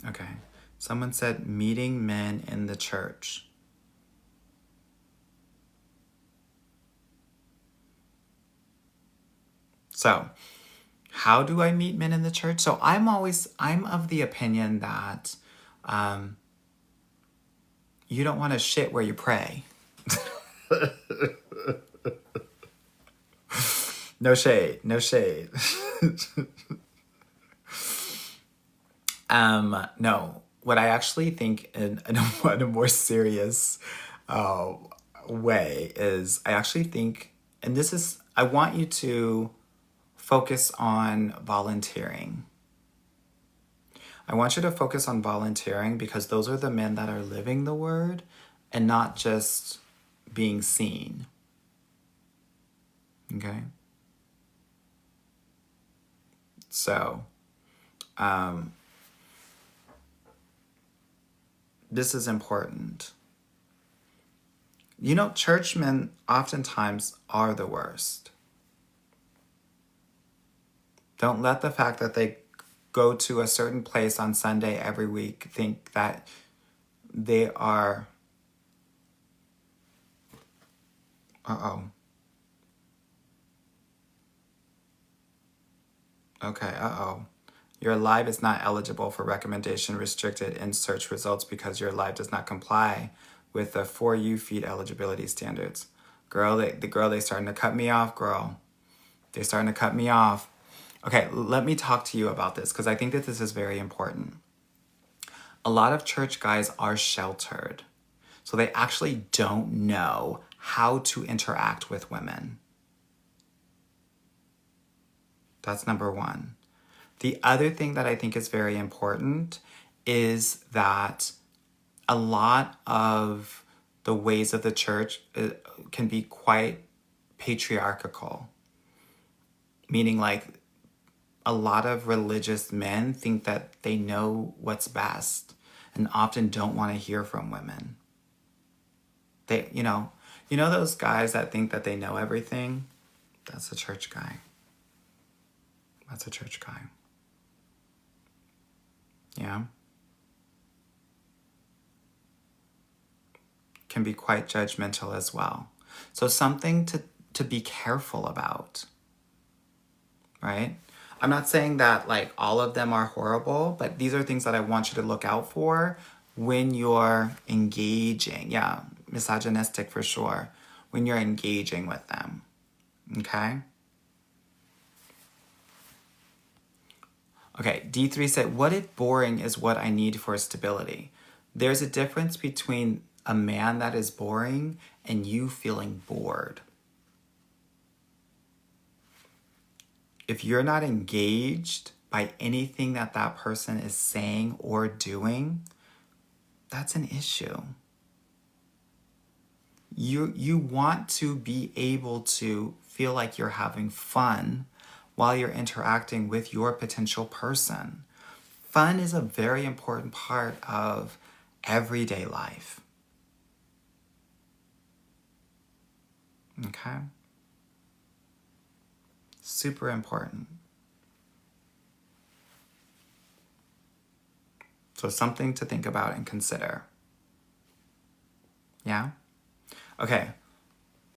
Okay. Someone said meeting men in the church. So, how do I meet men in the church? So I'm of the opinion that you don't want to shit where you pray. No shade, no shade. No, what I actually think in a more serious uh, way is I actually think, and this is, I want you to focus on volunteering. I want you to focus on volunteering because those are the men that are living the word and not just being seen. Okay? So, this is important. You know, churchmen oftentimes are the worst. Don't let the fact that they go to a certain place on Sunday every week think that they are. Uh-oh. Okay, uh-oh. Your live is not eligible for recommendation restricted in search results because your live does not comply with the For You feed eligibility standards. Girl, they starting to cut me off, girl. They're starting to cut me off. Okay, let me talk to you about this because I think that this is very important. A lot of church guys are sheltered. So they actually don't know how to interact with women. That's number one. The other thing that I think is very important is that a lot of the ways of the church can be quite patriarchal, meaning like a lot of religious men think that they know what's best and often don't want to hear from women. They, you know those guys that think that they know everything? That's a church guy. That's a church guy. Yeah. Can be quite judgmental as well. So something to be careful about, right? I'm not saying that like all of them are horrible, but these are things that I want you to look out for when you're engaging. Yeah, misogynistic for sure. When you're engaging with them. Okay? Okay, D3 said, what if boring is what I need for stability? There's a difference between a man that is boring and you feeling bored. If you're not engaged by anything that that person is saying or doing, that's an issue. You want to be able to feel like you're having fun while you're interacting with your potential person. Fun is a very important part of everyday life. Okay? Super important. So something to think about and consider. Yeah? Okay,